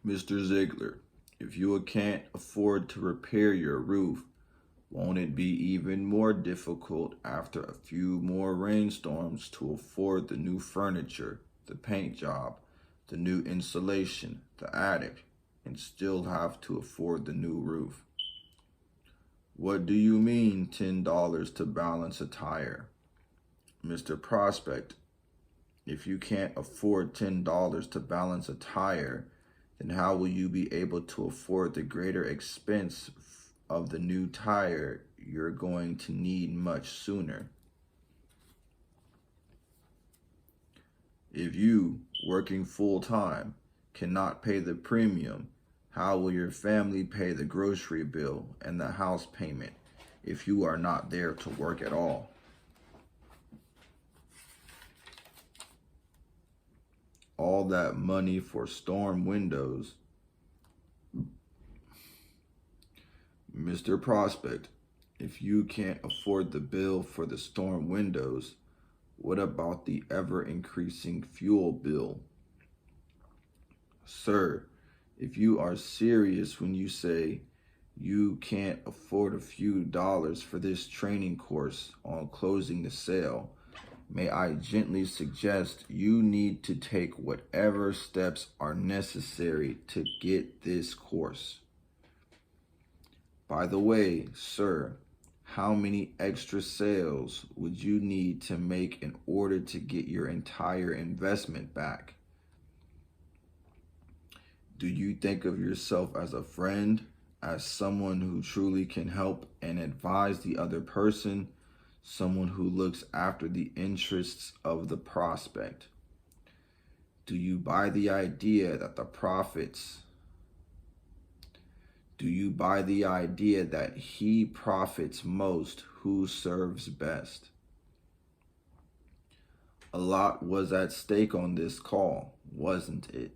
Mr. Ziegler, if you can't afford to repair your roof, won't it be even more difficult after a few more rainstorms to afford the new furniture, the paint job, the new insulation, the attic, and still have to afford the new roof? What do you mean $10 to balance a tire? Mr. Prospect, if you can't afford $10 to balance a tire, then how will you be able to afford the greater expense of the new tire you're going to need much sooner? If you, working full time, cannot pay the premium, how will your family pay the grocery bill and the house payment if you are not there to work at all? All that money for storm windows. Mr. Prospect, if you can't afford the bill for the storm windows, what about the ever-increasing fuel bill? Sir, if you are serious when you say you can't afford a few dollars for this training course on closing the sale, may I gently suggest you need to take whatever steps are necessary to get this course. By the way, sir, how many extra sales would you need to make in order to get your entire investment back? Do you think of yourself as a friend, as someone who truly can help and advise the other person, someone who looks after the interests of the prospect? Do you buy the idea that he profits most who serves best? A lot was at stake on this call, wasn't it?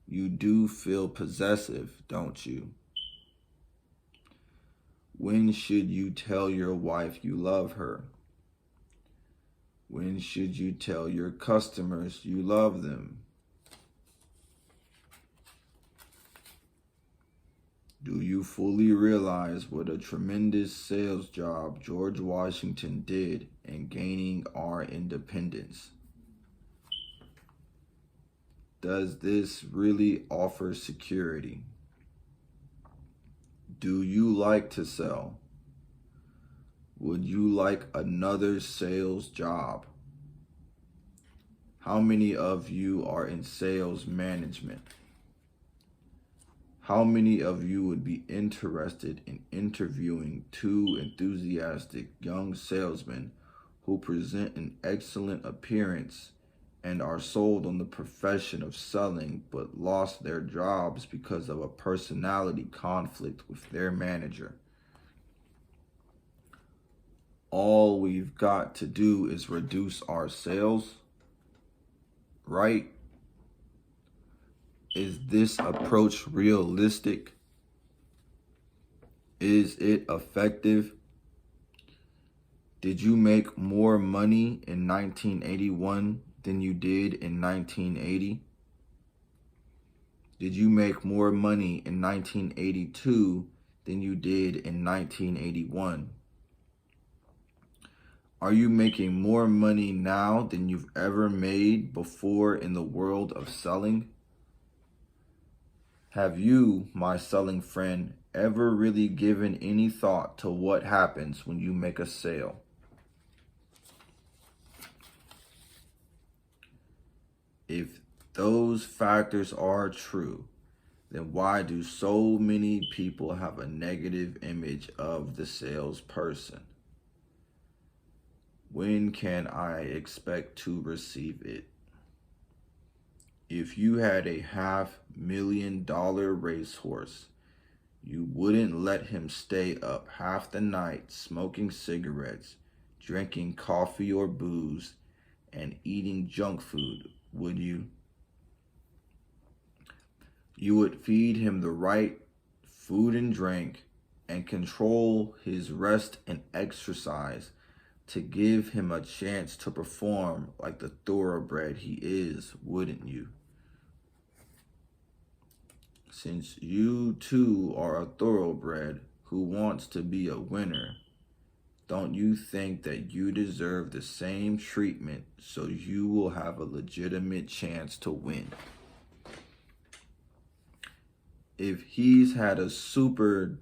You do feel possessive, don't you? When should you tell your wife you love her? When should you tell your customers you love them? Do you fully realize what a tremendous sales job George Washington did in gaining our independence? Does this really offer security? Do you like to sell? Would you like another sales job? How many of you are in sales management? How many of you would be interested in interviewing two enthusiastic young salesmen who present an excellent appearance and are sold on the profession of selling but lost their jobs because of a personality conflict with their manager? All we've got to do is reduce our sales, right? Is this approach realistic? Is it effective? Did you make more money in 1981 than you did in 1980? Did you make more money in 1982 than you did in 1981? Are you making more money now than you've ever made before in the world of selling? Have you, my selling friend, ever really given any thought to what happens when you make a sale? If those factors are true, then why do so many people have a negative image of the salesperson? When can I expect to receive it? If you had a $500,000 racehorse, you wouldn't let him stay up half the night smoking cigarettes, drinking coffee or booze, and eating junk food, would you? You would feed him the right food and drink and control his rest and exercise to give him a chance to perform like the thoroughbred he is, wouldn't you? Since you too are a thoroughbred who wants to be a winner, don't you think that you deserve the same treatment so you will have a legitimate chance to win? If he's had a superb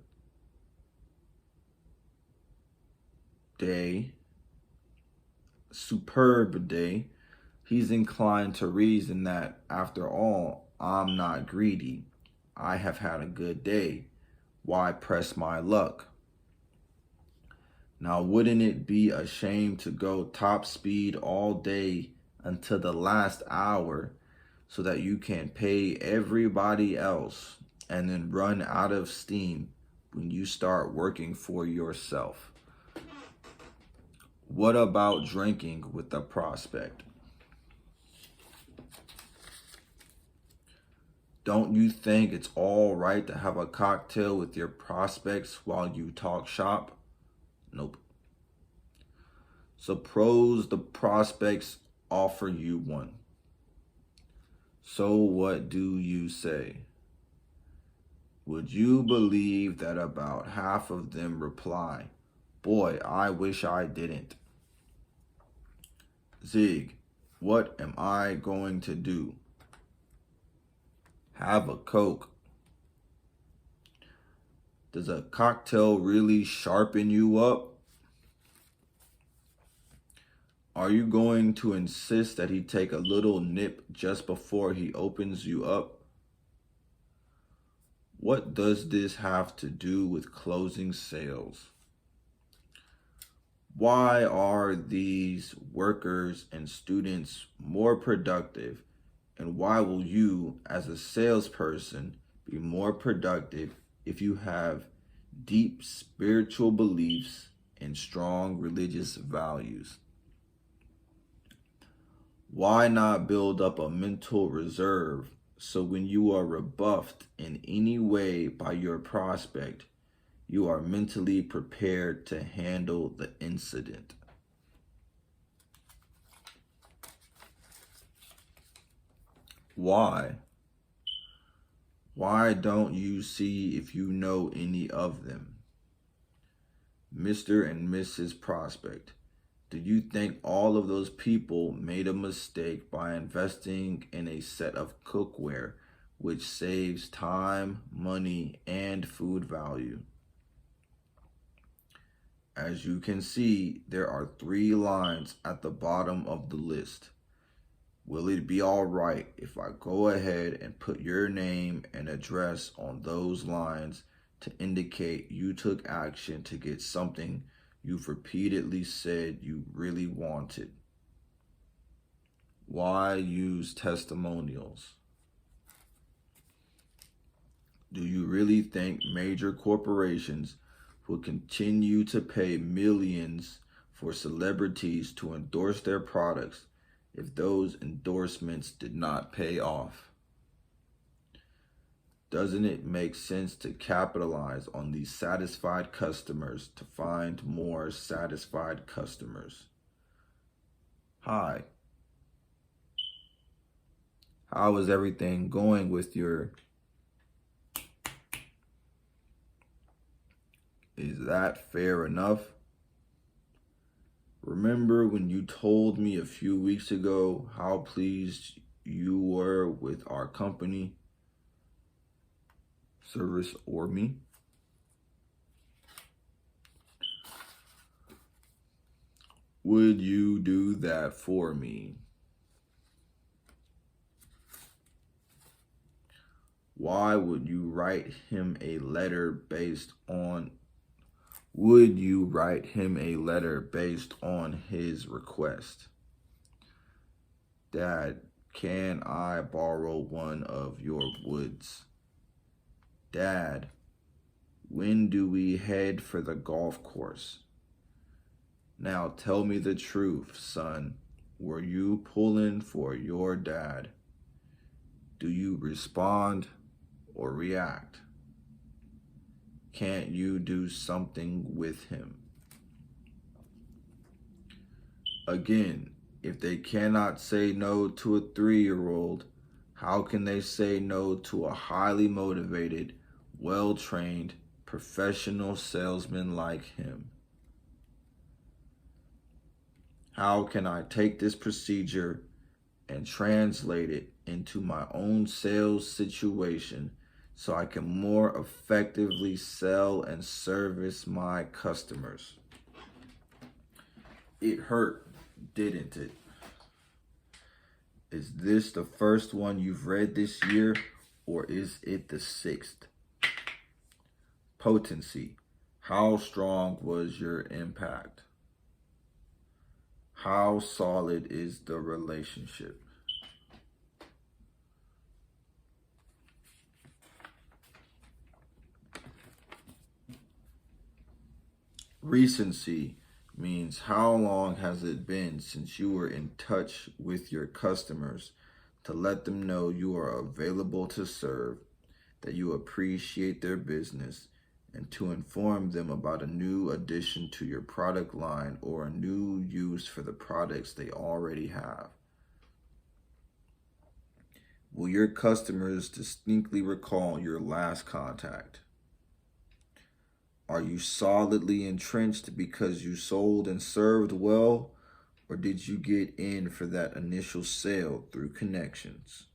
day, he's inclined to reason that, after all, I'm not greedy. I have had a good day. Why press my luck? Now, wouldn't it be a shame to go top speed all day until the last hour so that you can pay everybody else and then run out of steam when you start working for yourself? What about drinking with a prospect? Don't you think it's all right to have a cocktail with your prospects while you talk shop? Nope. Suppose the prospects offer you one. So what do you say? Would you believe that about half of them reply, "Boy, I wish I didn't." Zig, what am I going to do? Have a Coke. Does a cocktail really sharpen you up? Are you going to insist that he take a little nip just before he opens you up? What does this have to do with closing sales? Why are these workers and students more productive? And why will you, as a salesperson, be more productive if you have deep spiritual beliefs and strong religious values? Why not build up a mental reserve so when you are rebuffed in any way by your prospect, you are mentally prepared to handle the incident? Why? Why don't you see if you know any of them? Mr. and Mrs. Prospect, do you think all of those people made a mistake by investing in a set of cookware which saves time, money, and food value? As you can see, there are 3 lines at the bottom of the list. Will it be all right if I go ahead and put your name and address on those lines to indicate you took action to get something you've repeatedly said you really wanted? Why use testimonials? Do you really think major corporations will continue to pay millions for celebrities to endorse their products if those endorsements did not pay off? Doesn't it make sense to capitalize on these satisfied customers to find more satisfied customers? Hi, how is everything going with your... Is that fair enough? Remember when you told me a few weeks ago how pleased you were with our company, service, or me? Would you do that for me? Why would you write him a letter based on his request? Dad, can I borrow one of your woods? Dad, when do we head for the golf course? Now tell me the truth, son. Were you pulling for your dad? Do you respond or react? Can't you do something with him? Again, if they cannot say no to a 3-year-old, How can they say no to a highly motivated, well-trained, professional salesman like him? How can I take this procedure and translate it into my own sales situation so I can more effectively sell and service my customers? It hurt, didn't it? Is this the first one you've read this year, or is it the sixth? Potency. How strong was your impact? How solid is the relationship? Recency means how long has it been since you were in touch with your customers to let them know you are available to serve, that you appreciate their business, and to inform them about a new addition to your product line or a new use for the products they already have. Will your customers distinctly recall your last contact? Are you solidly entrenched because you sold and served well, or did you get in for that initial sale through connections?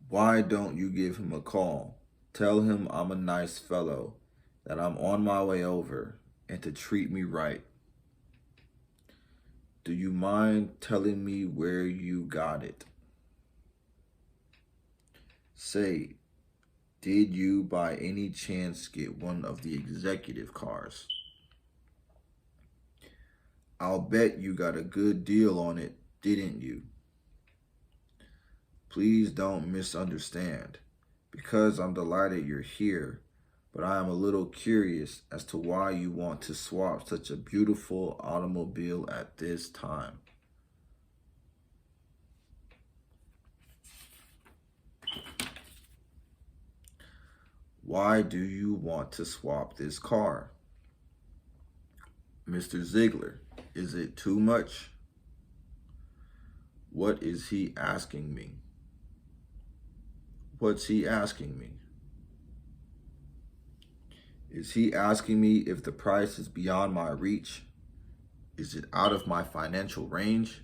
Why don't you give him a call? Tell him I'm a nice fellow, that I'm on my way over, and to treat me right. Do you mind telling me where you got it? Say, did you by any chance get one of the executive cars? I'll bet you got a good deal on it, didn't you? Please don't misunderstand, because I'm delighted you're here, but I am a little curious as to why you want to swap such a beautiful automobile at this time. Why do you want to swap this car? Mr. Ziegler, is it too much? What is he asking me? What's he asking me? Is he asking me if the price is beyond my reach? Is it out of my financial range?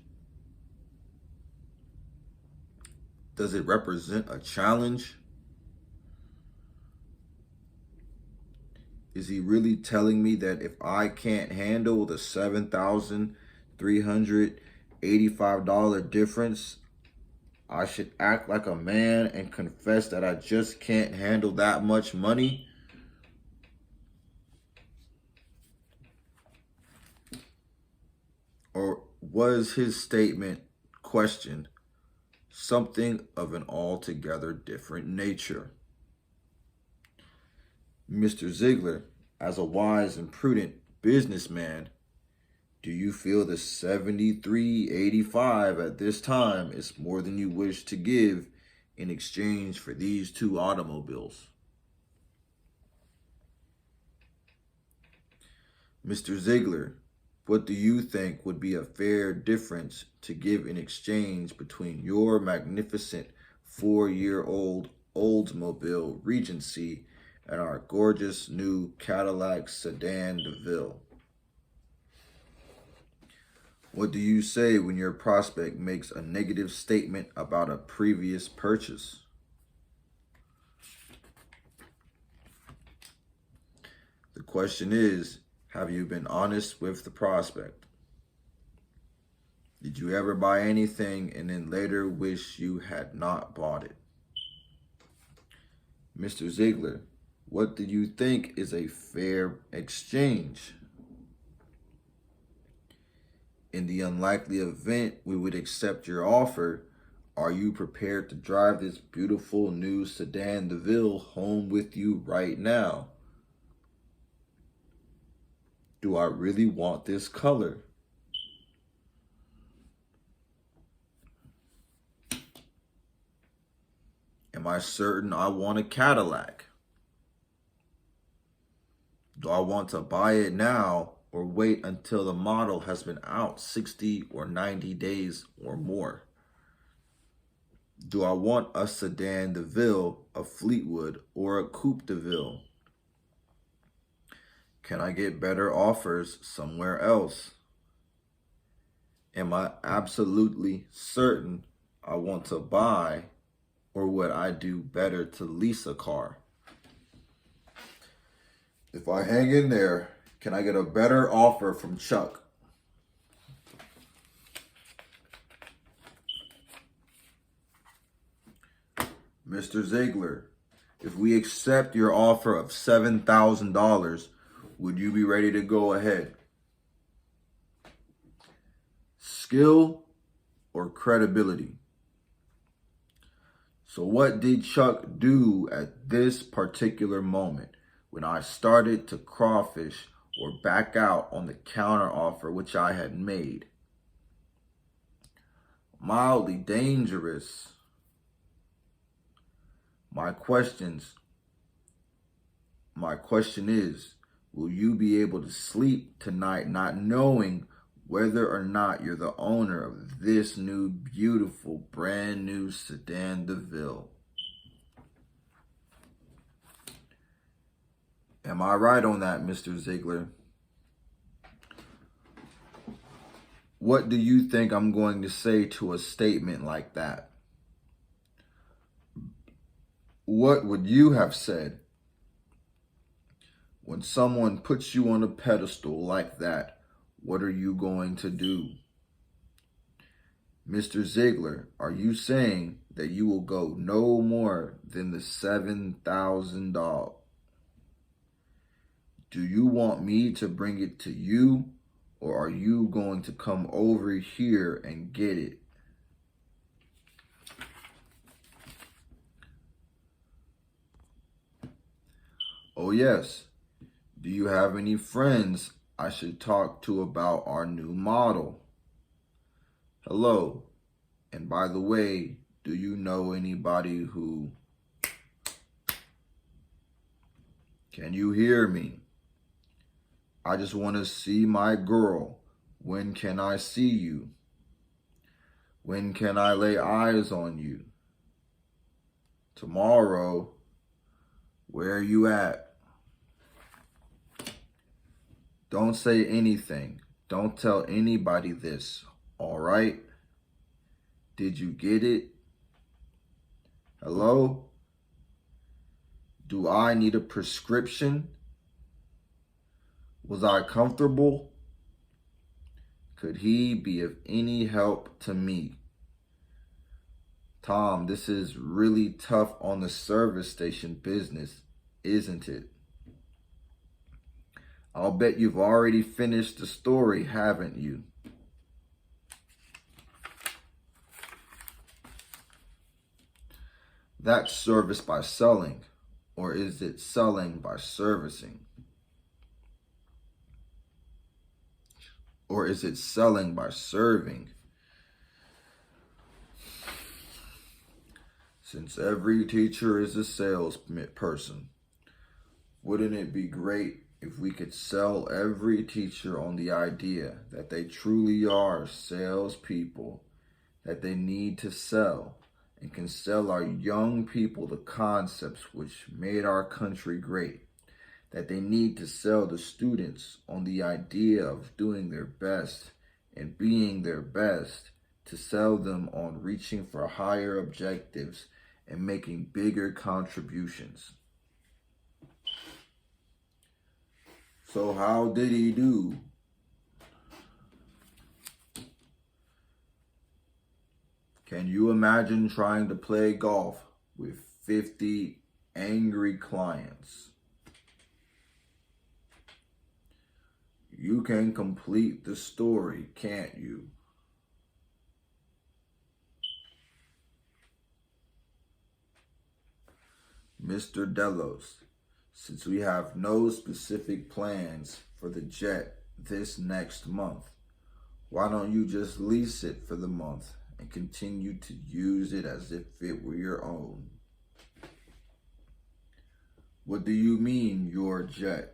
Does it represent a challenge? Is he really telling me that if I can't handle the $7,385 difference, I should act like a man and confess that I just can't handle that much money? Or was his statement, question, something of an altogether different nature? Mr. Ziegler, as a wise and prudent businessman, do you feel the $73.85 at this time is more than you wish to give in exchange for these two automobiles? Mr. Ziegler, what do you think would be a fair difference to give in exchange between your magnificent 4-year-old Oldsmobile Regency and our gorgeous new Cadillac sedan DeVille? What do you say when your prospect makes a negative statement about a previous purchase? The question is, have you been honest with the prospect? Did you ever buy anything and then later wish you had not bought it? Mr. Ziegler, what do you think is a fair exchange? In the unlikely event we would accept your offer, are you prepared to drive this beautiful new sedan DeVille home with you right now? Do I really want this color? Am I certain I want a Cadillac? Do I want to buy it now or wait until the model has been out 60 or 90 days or more? Do I want a sedan DeVille, a Fleetwood, or a Coupe DeVille? Can I get better offers somewhere else? Am I absolutely certain I want to buy, or would I do better to lease a car? If I hang in there, can I get a better offer from Chuck? Mr. Ziegler, if we accept your offer of $7,000, would you be ready to go ahead? Skill or credibility? So what did Chuck do at this particular moment when I started to crawfish or back out on the counter offer which I had made? Mildly dangerous. My question is, will you be able to sleep tonight not knowing whether or not you're the owner of this new, beautiful, brand new sedan DeVille? Am I right on that, Mr. Ziegler? What do you think I'm going to say to a statement like that? What would you have said when someone puts you on a pedestal like that? What are you going to do? Mr. Ziegler, are you saying that you will go no more than the $7,000? Do you want me to bring it to you, or are you going to come over here and get it? Oh yes. Do you have any friends I should talk to about our new model? Hello. And by the way, do you know anybody who... Can you hear me? I just want to see my girl. When can I see you? When can I lay eyes on you? Tomorrow. Where are you at? Don't say anything. Don't tell anybody this, all right? Did you get it? Hello? Do I need a prescription? Was I comfortable? Could he be of any help to me? Tom, this is really tough on the service station business, isn't it? I'll bet you've already finished the story, haven't you? That's service by selling, or is it selling by servicing? Or is it selling by serving? Since every teacher is a salesperson, wouldn't it be great if we could sell every teacher on the idea that they truly are salespeople, that they need to sell, and can sell our young people the concepts which made our country great, that they need to sell the students on the idea of doing their best and being their best, to sell them on reaching for higher objectives and making bigger contributions. So how did he do? Can you imagine trying to play golf with 50 angry clients? You can complete the story, can't you? Mr. Delos, since we have no specific plans for the jet this next month, why don't you just lease it for the month and continue to use it as if it were your own? What do you mean, your jet?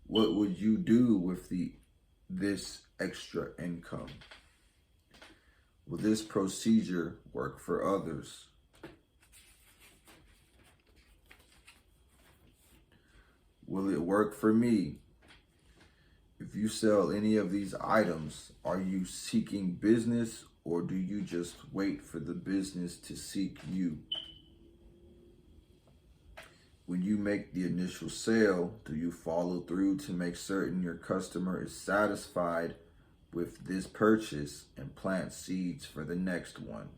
What would you do with this extra income? Will this procedure work for others? Will it work for me? If you sell any of these items, are you seeking business or do you just wait for the business to seek you? When you make the initial sale, do you follow through to make certain your customer is satisfied with this purchase and plant seeds for the next one?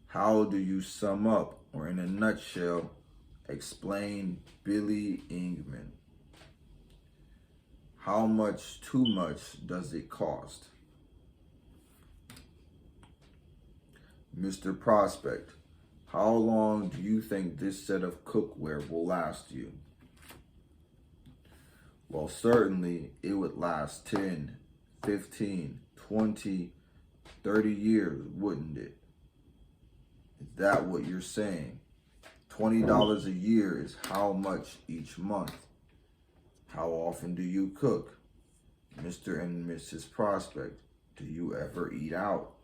How do you sum up, or in a nutshell, explain Billy Ingman? How much too much does it cost? Mr. Prospect, how long do you think this set of cookware will last you? Well, certainly it would last 10, 15, 20, 30 years, wouldn't it? Is that what you're saying? $20 a year is how much each month? How often do you cook? Mr. and Mrs. Prospect, do you ever eat out?